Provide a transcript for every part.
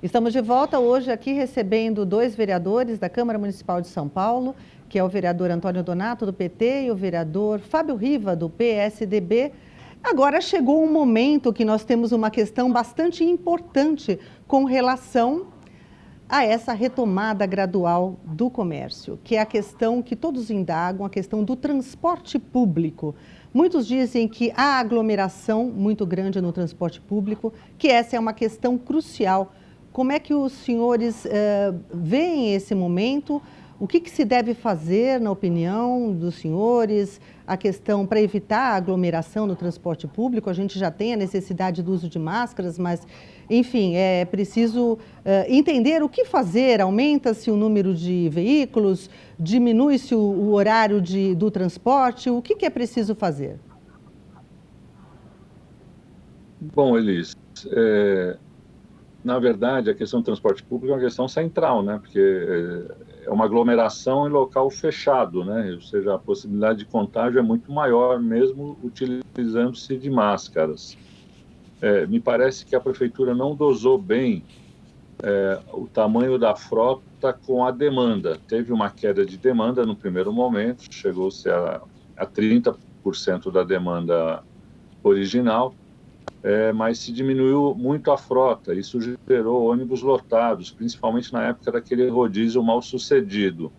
Estamos de volta hoje aqui recebendo dois vereadores da Câmara Municipal de São Paulo, que é o vereador Antônio Donato, do PT, e o vereador Fábio Riva, do PSDB. Agora chegou um momento que nós temos uma questão bastante importante com relação a essa retomada gradual do comércio, que é a questão que todos indagam, a questão do transporte público. Muitos dizem que há aglomeração muito grande no transporte público, que essa é uma questão crucial. Como é que os senhores veem esse momento? O que se deve fazer, na opinião dos senhores, a questão para evitar a aglomeração no transporte público? A gente já tem a necessidade do uso de máscaras, mas, enfim, é preciso entender o que fazer. Aumenta-se o número de veículos, diminui-se o horário do transporte, o que é preciso fazer? Bom, Elis, na verdade, a questão do transporte público é uma questão central, né? Porque é uma aglomeração em local fechado, né? Ou seja, a possibilidade de contágio é muito maior, mesmo utilizando-se de máscaras. Me parece que a prefeitura não dosou bem o tamanho da frota com a demanda. Teve uma queda de demanda no primeiro momento, chegou-se a 30% da demanda original, mas se diminuiu muito a frota. Isso gerou ônibus lotados, principalmente na época daquele rodízio mal sucedido.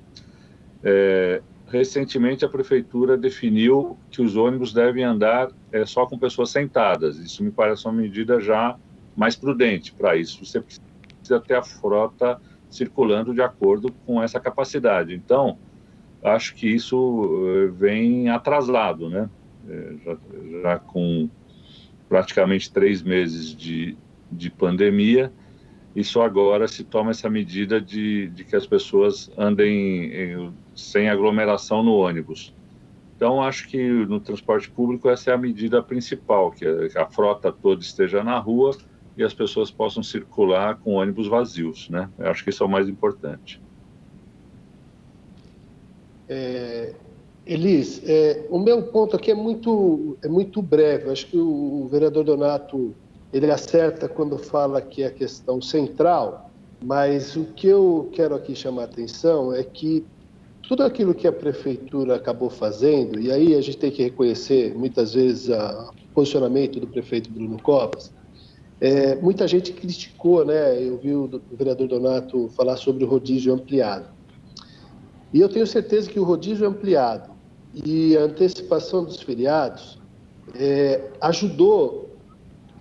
Recentemente, a prefeitura definiu que os ônibus devem andar só com pessoas sentadas. Isso me parece uma medida já mais prudente. Para isso, você precisa ter a frota circulando de acordo com essa capacidade. Então, acho que isso vem atrasado, né? Já com praticamente 3 meses de pandemia, e só agora se toma essa medida de que as pessoas andem sem aglomeração no ônibus. Então, acho que no transporte público essa é a medida principal, que a frota toda esteja na rua e as pessoas possam circular com ônibus vazios, né? Eu acho que isso é o mais importante. Elis, o meu ponto aqui é muito breve. Eu acho que o vereador Donato, ele acerta quando fala que é a questão central, mas o que eu quero aqui chamar a atenção é que tudo aquilo que a prefeitura acabou fazendo, e aí a gente tem que reconhecer muitas vezes o posicionamento do prefeito Bruno Covas, muita gente criticou, né? Eu vi o vereador Donato falar sobre o rodízio ampliado. E eu tenho certeza que o rodízio ampliado e a antecipação dos feriados ajudou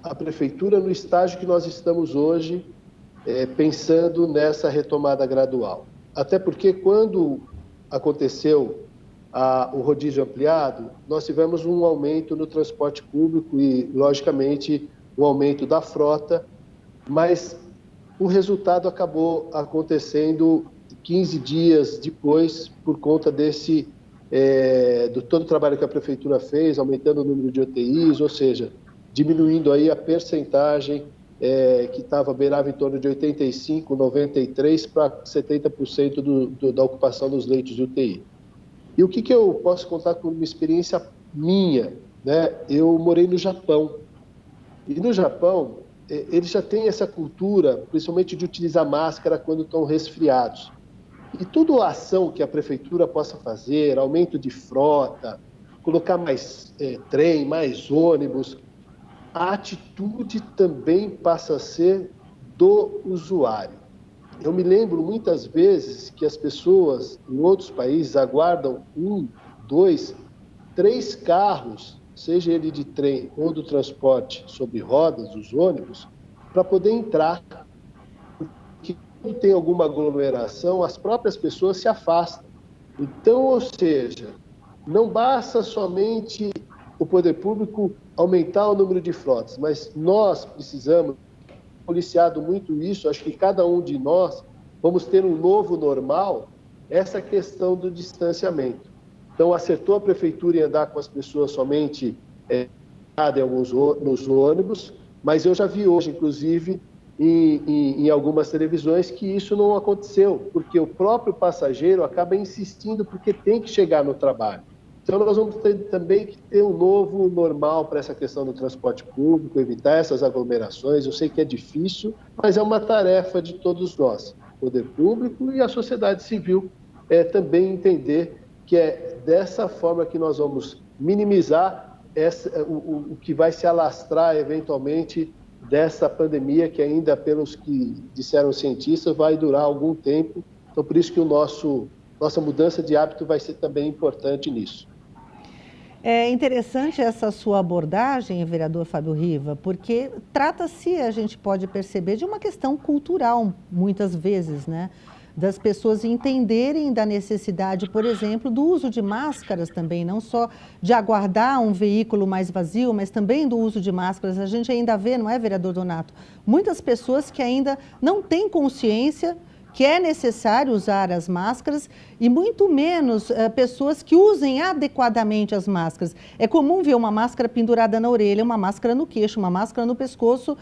a prefeitura no estágio que nós estamos hoje, pensando nessa retomada gradual. Até porque quando aconteceu o rodízio ampliado, nós tivemos um aumento no transporte público e, logicamente, um aumento da frota, mas o resultado acabou acontecendo 15 dias depois, por conta do todo o trabalho que a prefeitura fez, aumentando o número de UTIs, ou seja, diminuindo aí a percentagem que beirava em torno de 85%, 93% para 70% da ocupação dos leitos de UTI. E o que eu posso contar com uma experiência minha, né? Eu morei no Japão, e no Japão eles já têm essa cultura, principalmente de utilizar máscara quando estão resfriados. E toda a ação que a prefeitura possa fazer, aumento de frota, colocar mais trem, mais ônibus, a atitude também passa a ser do usuário. Eu me lembro muitas vezes que as pessoas em outros países aguardam 1, 2, 3 carros, seja ele de trem ou do transporte sobre rodas, os ônibus, para poder entrar. Quando tem alguma aglomeração, as próprias pessoas se afastam. Então, ou seja, não basta somente o poder público aumentar o número de frotas, mas nós precisamos, policiado muito isso, acho que cada um de nós vamos ter um novo normal, essa questão do distanciamento. Então, acertou a prefeitura em andar com as pessoas somente nos ônibus, mas eu já vi hoje, inclusive, em algumas televisões, que isso não aconteceu, porque o próprio passageiro acaba insistindo porque tem que chegar no trabalho. Então, nós vamos ter também que ter um novo normal para essa questão do transporte público, evitar essas aglomerações. Eu sei que é difícil, mas é uma tarefa de todos nós, o poder público e a sociedade civil, também entender que é dessa forma que nós vamos minimizar o que vai se alastrar eventualmente dessa pandemia, que ainda, pelos que disseram os cientistas, vai durar algum tempo. Então, por isso que nossa mudança de hábito vai ser também importante nisso. É interessante essa sua abordagem, vereador Fábio Riva, porque trata-se, a gente pode perceber, de uma questão cultural, muitas vezes, né? Das pessoas entenderem da necessidade, por exemplo, do uso de máscaras também, não só de aguardar um veículo mais vazio, mas também do uso de máscaras. A gente ainda vê, não é, vereador Donato, muitas pessoas que ainda não têm consciência que é necessário usar as máscaras e muito menos pessoas que usem adequadamente as máscaras. É comum ver uma máscara pendurada na orelha, uma máscara no queixo, uma máscara no pescoço,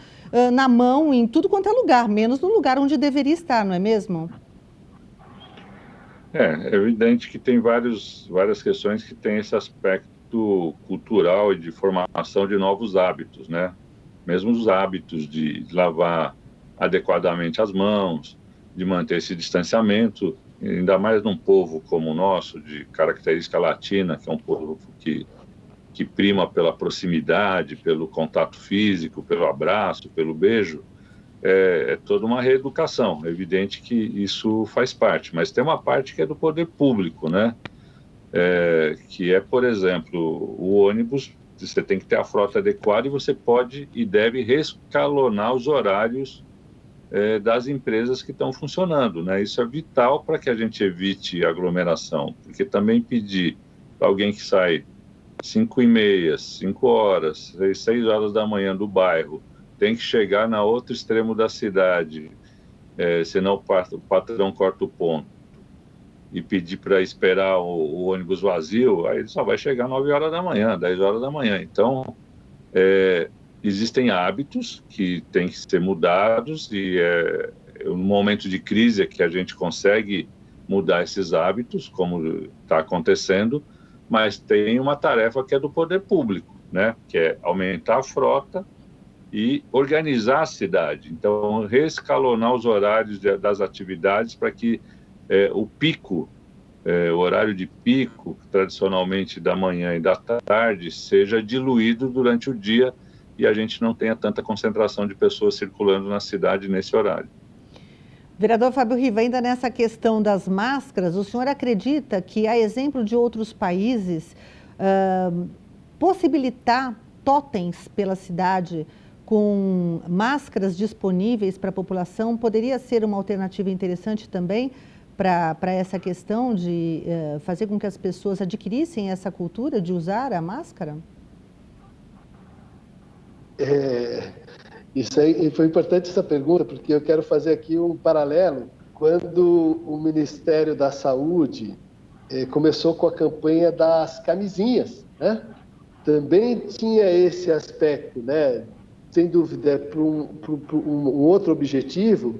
na mão, em tudo quanto é lugar, menos no lugar onde deveria estar, não é mesmo? É evidente que tem várias questões que têm esse aspecto cultural e de formação de novos hábitos, né? Mesmo os hábitos de lavar adequadamente as mãos, de manter esse distanciamento, ainda mais num povo como o nosso, de característica latina, que é um povo que prima pela proximidade, pelo contato físico, pelo abraço, pelo beijo, é toda uma reeducação. É evidente que isso faz parte, mas tem uma parte que é do poder público, né? Que é, por exemplo, o ônibus, você tem que ter a frota adequada e você pode e deve rescalonar os horários das empresas que estão funcionando, né? Isso é vital para que a gente evite aglomeração, porque também pedir para alguém que sai 5h30, 5 horas, 6 horas da manhã do bairro, tem que chegar na outro extremo da cidade, senão o patrão corta o ponto, e pedir para esperar o ônibus vazio, aí ele só vai chegar 9 horas da manhã, 10 horas da manhã. Então, existem hábitos que têm que ser mudados e no momento de crise é que a gente consegue mudar esses hábitos, como está acontecendo, mas tem uma tarefa que é do poder público, né? Que é aumentar a frota e organizar a cidade. Então, reescalonar os horários das atividades para que o pico, o horário de pico, tradicionalmente da manhã e da tarde, seja diluído durante o dia e a gente não tenha tanta concentração de pessoas circulando na cidade nesse horário. Vereador Fábio Riva, ainda nessa questão das máscaras, o senhor acredita que, a exemplo de outros países, possibilitar totens pela cidade com máscaras disponíveis para a população poderia ser uma alternativa interessante também para essa questão de fazer com que as pessoas adquirissem essa cultura de usar a máscara? Isso aí foi importante essa pergunta, porque eu quero fazer aqui um paralelo. Quando o Ministério da Saúde começou com a campanha das camisinhas, né? Também tinha esse aspecto, né? Sem dúvida, para um outro objetivo,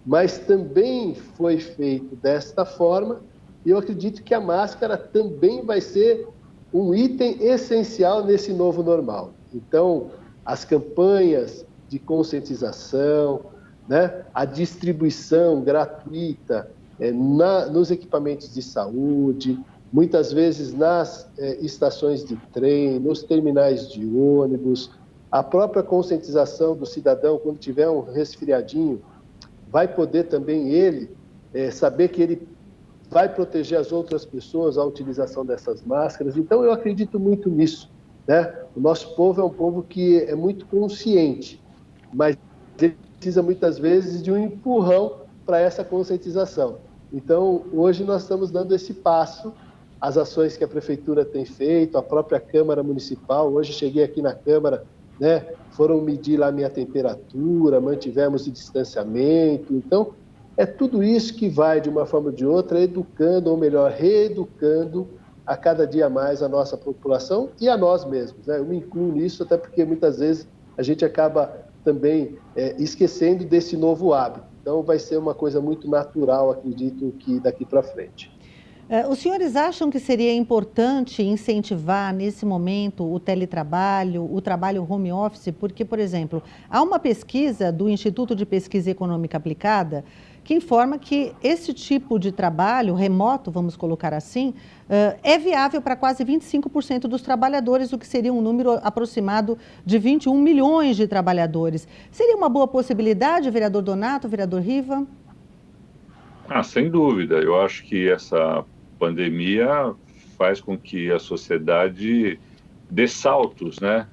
mas também foi feito desta forma, e eu acredito que a máscara também vai ser um item essencial nesse novo normal. Então, as campanhas de conscientização, né? A distribuição gratuita nos equipamentos de saúde, muitas vezes nas estações de trem, nos terminais de ônibus, a própria conscientização do cidadão, quando tiver um resfriadinho, vai poder também ele saber que ele vai proteger as outras pessoas à utilização dessas máscaras. Então, eu acredito muito nisso, né? O nosso povo é um povo que é muito consciente, mas ele precisa muitas vezes de um empurrão para essa conscientização. Então, hoje nós estamos dando esse passo, as ações que a Prefeitura tem feito, a própria Câmara Municipal. Hoje cheguei aqui na Câmara, né? Foram medir lá a minha temperatura, mantivemos o distanciamento. Então, é tudo isso que vai, de uma forma ou de outra, educando, ou melhor, reeducando a cada dia mais a nossa população e a nós mesmos, né? Eu me incluo nisso, até porque muitas vezes a gente acaba também esquecendo desse novo hábito. Então, vai ser uma coisa muito natural, acredito, que daqui para frente. Os senhores acham que seria importante incentivar, nesse momento, o teletrabalho, o trabalho home office? Porque, por exemplo, há uma pesquisa do Instituto de Pesquisa Econômica Aplicada que informa que esse tipo de trabalho remoto, vamos colocar assim, é viável para quase 25% dos trabalhadores, o que seria um número aproximado de 21 milhões de trabalhadores. Seria uma boa possibilidade, vereador Donato, vereador Riva? Sem dúvida. Eu acho que essa pandemia faz com que a sociedade dê saltos, né?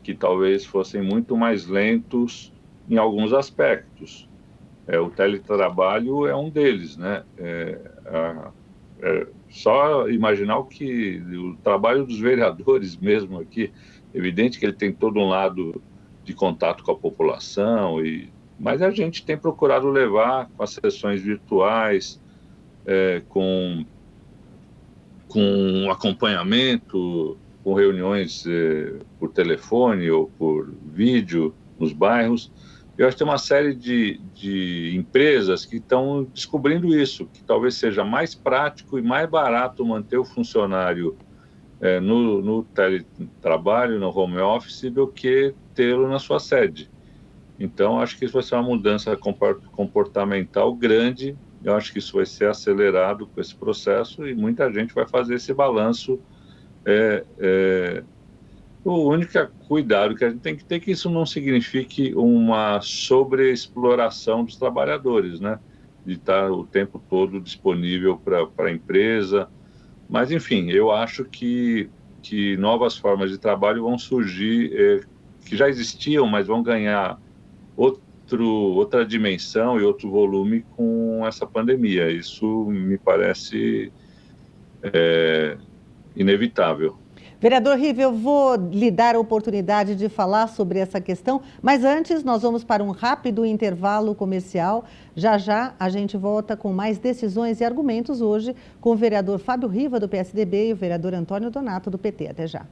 Que talvez fossem muito mais lentos em alguns aspectos. O teletrabalho é um deles, né? Só imaginar o trabalho dos vereadores mesmo aqui, evidente que ele tem todo um lado de contato com a população, mas a gente tem procurado levar com as sessões virtuais, com acompanhamento, com reuniões por telefone ou por vídeo nos bairros. Eu acho que tem uma série de empresas que estão descobrindo isso, que talvez seja mais prático e mais barato manter o funcionário no teletrabalho, no home office, do que tê-lo na sua sede. Então, acho que isso vai ser uma mudança comportamental grande. Eu acho que isso vai ser acelerado com esse processo e muita gente vai fazer esse balanço. O único cuidado que a gente tem que ter é que isso não signifique uma sobreexploração dos trabalhadores, né? De estar o tempo todo disponível para a empresa. Mas, enfim, eu acho que novas formas de trabalho vão surgir, que já existiam, mas vão ganhar outra dimensão e outro volume com essa pandemia. Isso me parece inevitável. Vereador Riva, eu vou lhe dar a oportunidade de falar sobre essa questão, mas antes nós vamos para um rápido intervalo comercial. Já já a gente volta com mais decisões e argumentos hoje com o vereador Fábio Riva, do PSDB, e o vereador Antônio Donato, do PT. Até já.